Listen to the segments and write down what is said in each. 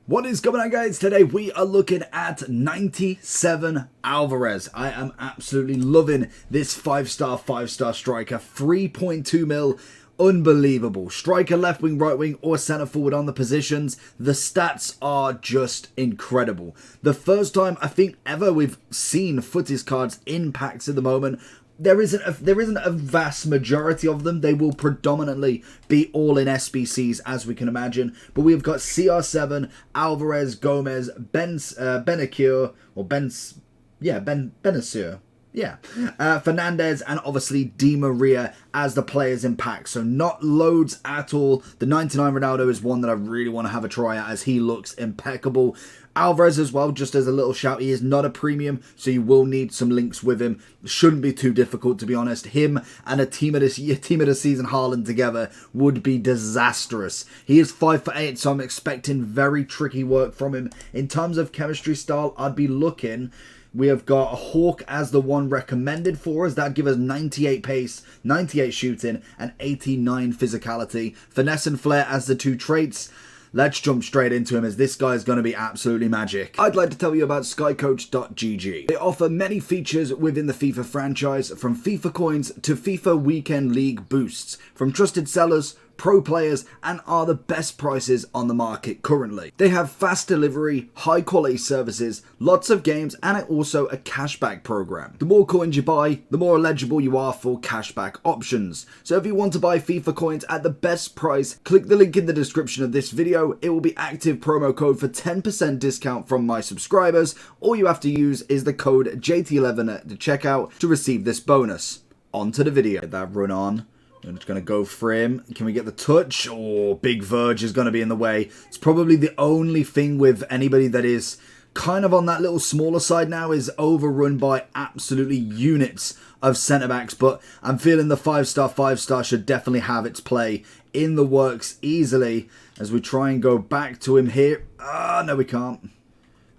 What is going on, guys? Today we are looking at 97 Alvarez. I am absolutely loving this 5-star striker. 3.2 mil. Unbelievable. Striker, left wing, right wing, or centre forward on the positions. The stats are just incredible. The first time I think ever we've seen Futties cards in packs at the moment. There isn't a vast majority of them. They will predominantly be all in SBCs, as we can imagine. But we've got CR7, Alvarez, Gomez, Benacure, or Benacure. Yeah, Fernandez, and obviously Di Maria as the players in packs. So not loads at all. The 99 Ronaldo is one that I really want to have a try at, as he looks impeccable. Alvarez as well, just as a little shout, he is not a premium, so you will need some links with him. Shouldn't be too difficult, to be honest. Him and a team of the season Haaland together would be disastrous. He is 5'8", so I'm expecting very tricky work from him. In terms of chemistry style, I'd be looking... We have got a Hawk as the one recommended for us. That'd give us 98 pace, 98 shooting, and 89 physicality. Finesse and flair as the two traits. Let's jump straight into him, as this guy is going to be absolutely magic. I'd like to tell you about skycoach.gg. They offer many features within the FIFA franchise, from FIFA coins to FIFA Weekend League boosts, from trusted sellers, pro players, and are the best prices on the market currently. They have fast delivery, high quality services, lots of games, and also a cashback program. The more coins you buy, the more eligible you are for cashback options. So if you want to buy FIFA coins at the best price, click the link in the description of this video. It will be active promo code for 10% discount from my subscribers. All you have to use is the code JT11 at the checkout to receive this bonus. On to the video. Get that run on. I'm just going to go for him. Can we get the touch? Oh, Big Verge is going to be in the way. It's probably the only thing with anybody that is kind of on that little smaller side now, is overrun by absolutely units of centre-backs. But I'm feeling the 5-star should definitely have its play in the works easily, as we try and go back to him here. No, we can't.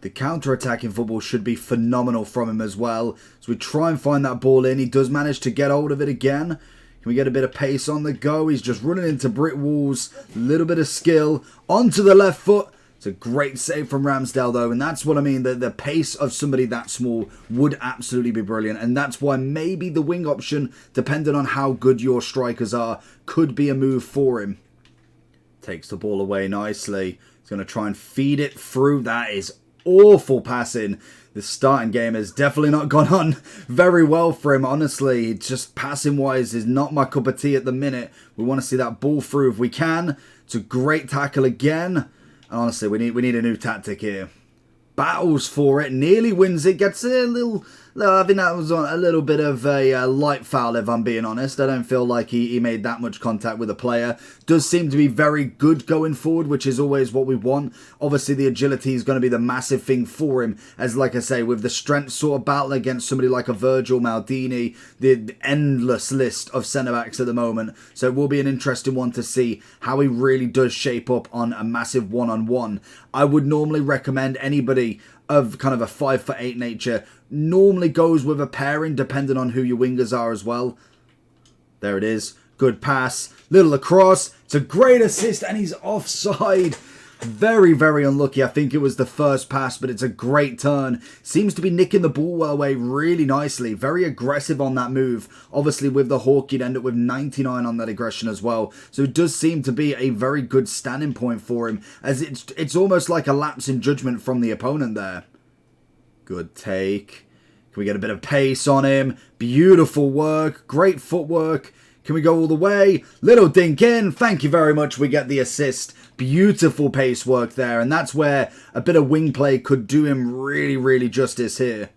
The counter-attack in football should be phenomenal from him as well. So we try and find that ball in. He does manage to get hold of it again. Can we get a bit of pace on the go? He's just running into brick walls. A little bit of skill. Onto the left foot. It's a great save from Ramsdale, though. And that's what I mean. The pace of somebody that small would absolutely be brilliant. And that's why maybe the wing option, depending on how good your strikers are, could be a move for him. Takes the ball away nicely. He's going to try and feed it through. That is awful passing. The starting game has definitely not gone on very well for him, honestly. Just passing-wise is not my cup of tea at the minute. We want to see that ball through if we can. It's a great tackle again. And honestly, we need a new tactic here. Battles for it, nearly wins it, gets a little... I think that was on a little bit of a light foul, if I'm being honest. I don't feel like he made that much contact with the player. Does seem to be very good going forward, which is always what we want. Obviously, the agility is going to be the massive thing for him, as like I say, with the strength sort of battle against somebody like a Virgil, Maldini, the endless list of centre-backs at the moment. So it will be an interesting one to see how he really does shape up on a massive one-on-one. I would normally recommend anybody of kind of a 5'8" nature normally goes with a pairing, depending on who your wingers are as well. There it is. Good pass. Little across. It's a great assist, and he's offside. Very, very unlucky. I think it was the first pass, but it's a great turn. Seems to be nicking the ball away really nicely. Very aggressive on that move. Obviously, with the Hawk, you'd end up with 99 on that aggression as well. So it does seem to be a very good standing point for him, as it's almost like a lapse in judgment from the opponent there. Good take. Can we get a bit of pace on him? Beautiful work. Great footwork. Can we go all the way? Little dink in. Thank you very much. We get the assist. Beautiful pace work there. And that's where a bit of wing play could do him really, really justice here.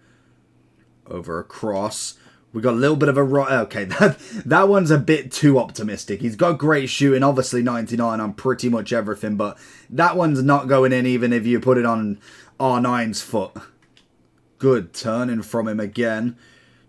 Over across. We got a little bit of a... Okay, that one's a bit too optimistic. He's got great shooting. Obviously 99 on pretty much everything. But that one's not going in even if you put it on R9's foot. Good turning from him again.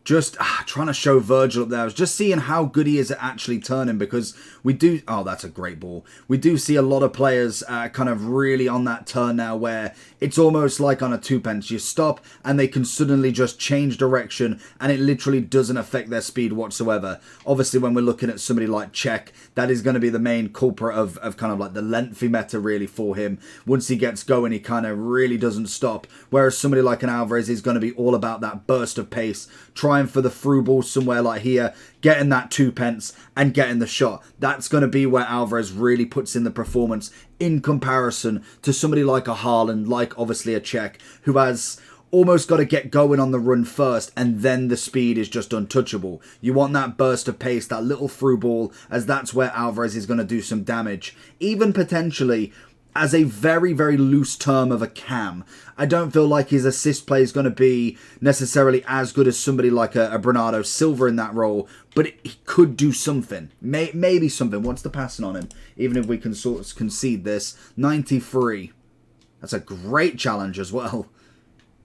just trying to show Virgil up there. I was just seeing how good he is at actually turning, because we do... Oh, that's a great ball. We do see a lot of players kind of really on that turn now, where it's almost like on a two-pence. You stop and they can suddenly just change direction, and it literally doesn't affect their speed whatsoever. Obviously, when we're looking at somebody like Czech, that is going to be the main culprit of kind of like the lengthy meta really for him. Once he gets going, he kind of really doesn't stop. Whereas somebody like an Alvarez is going to be all about that burst of pace, trying for the through ball somewhere like here, getting that two-pence and getting the shot. That's going to be where Alvarez really puts in the performance in comparison to somebody like a Haaland, like obviously a Czech, who has almost got to get going on the run first, and then the speed is just untouchable. You want that burst of pace, that little through ball, as that's where Alvarez is going to do some damage. Even potentially as a very, very loose term of a cam. I don't feel like his assist play is going to be necessarily as good as somebody like a Bernardo Silva in that role, but he could do something. Maybe something. What's the passing on him? Even if we can sort of concede this. 93. That's a great challenge as well.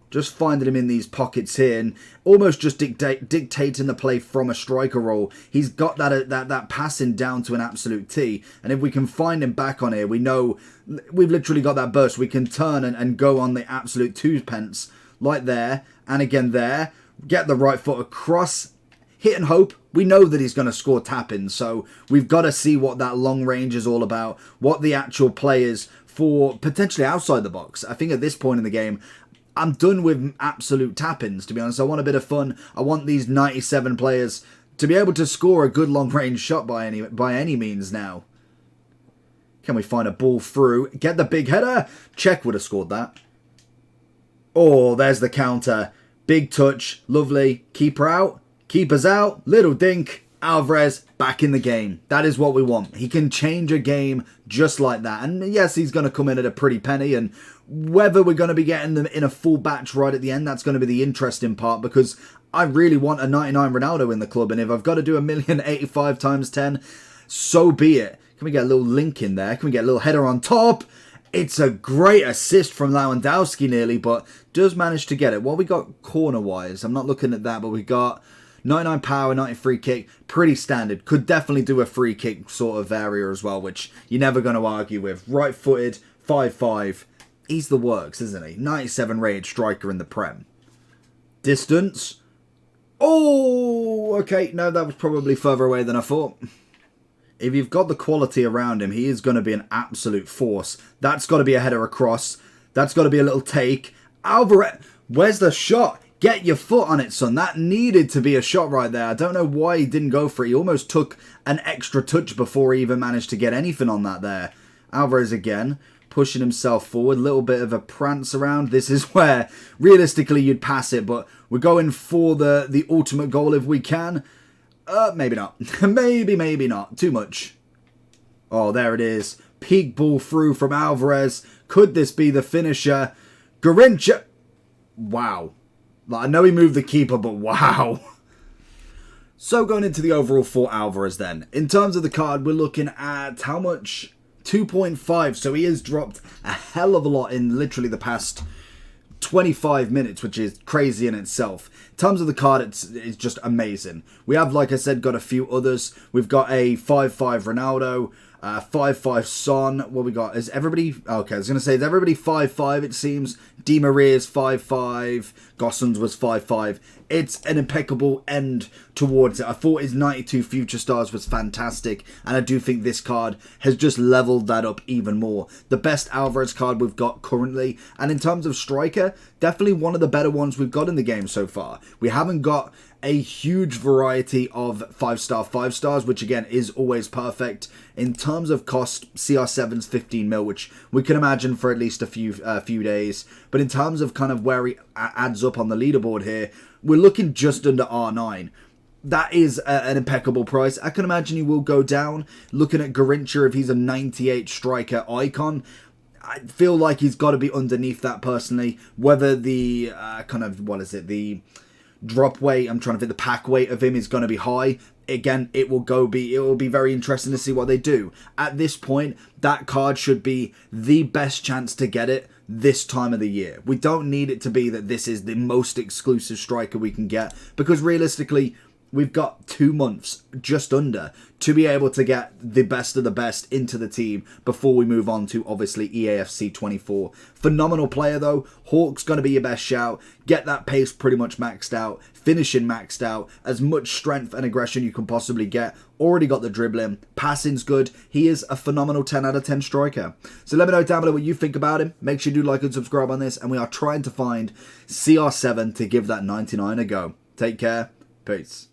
Just finding him in these pockets here and almost just dictating the play from a striker role. He's got that passing down to an absolute T. And if we can find him back on here, we know we've literally got that burst. We can turn and go on the absolute two-pence like there. And again there. Get the right foot across. Hit and hope. We know that he's going to score tap-ins. So we've got to see what that long range is all about. What the actual play is for potentially outside the box. I think at this point in the game, I'm done with absolute tap-ins, to be honest. I want a bit of fun. I want these 97 players to be able to score a good long-range shot by any means now. Can we find a ball through? Get the big header. Czech would have scored that. Oh, there's the counter. Big touch. Lovely. Keeper out. Keeper's out. Little dink. Alvarez back in the game. That is what we want. He can change a game just like that. And yes, he's going to come in at a pretty penny, and whether we're going to be getting them in a full batch right at the end, that's going to be the interesting part, because I really want a 99 Ronaldo in the club, and if I've got to do 1,085 times 10, so be it. Can we get a little link in there? Can we get a little header on top? It's a great assist from Lewandowski nearly, but does manage to get it. What we got corner-wise? I'm not looking at that, but we got 99 power, 90 free kick, pretty standard. Could definitely do a free kick sort of area as well, which you're never going to argue with. Right-footed, 5'5". He's the works, isn't he? 97 rated striker in the Prem. Distance. Oh, okay. No, that was probably further away than I thought. If you've got the quality around him, he is going to be an absolute force. That's got to be a header across. That's got to be a little take. Alvarez, where's the shot? Get your foot on it, son. That needed to be a shot right there. I don't know why he didn't go for it. He almost took an extra touch before he even managed to get anything on that there. Alvarez again, pushing himself forward. A little bit of a prance around. This is where, realistically, you'd pass it, but we're going for the ultimate goal if we can. Maybe not. maybe not. Too much. Oh, there it is. Peak ball through from Alvarez. Could this be the finisher? Garincha. Wow. Like, I know he moved the keeper, but wow. So going into the overall for Alvarez then. In terms of the card, we're looking at how much? 2.5. So he has dropped a hell of a lot in literally the past 25 minutes, which is crazy in itself. In terms of the card, it's just amazing. We have, like I said, got a few others. We've got a 5'5 Ronaldo, 5'5 Son. What we got? Is everybody... Okay, I was going to say, is everybody 5'5 it seems? Di Maria's 5'5. Gossens was 5'5. It's an impeccable end towards it. I thought his 92 Future Stars was fantastic, and I do think this card has just leveled that up even more. The best Alvarez card we've got currently, and in terms of striker, definitely one of the better ones we've got in the game so far. We haven't got a huge variety of 5-star 5-stars, which again is always perfect. In terms of cost, CR7's 15 mil, which we can imagine for at least a few days. But in terms of kind of where he adds up on the leaderboard here, we're looking just under R9. That is an impeccable price. I can imagine he will go down. Looking at Garincha, if he's a 98 striker icon, I feel like he's got to be underneath that personally. Whether the kind of, what is it, the drop weight, I'm trying to think, the pack weight of him is going to be high. again, it will be very interesting to see what they do. At this point, that card should be the best chance to get it this time of the year. We don't need it to be that this is the most exclusive striker we can get, because realistically, we've got 2 months, just under, to be able to get the best of the best into the team before we move on to, obviously, EAFC 24. Phenomenal player, though. Hawk's going to be your best shout. Get that pace pretty much maxed out. Finishing maxed out. As much strength and aggression you can possibly get. Already got the dribbling. Passing's good. He is a phenomenal 10 out of 10 striker. So let me know down below what you think about him. Make sure you do like and subscribe on this. And we are trying to find CR7 to give that 99 a go. Take care. Peace.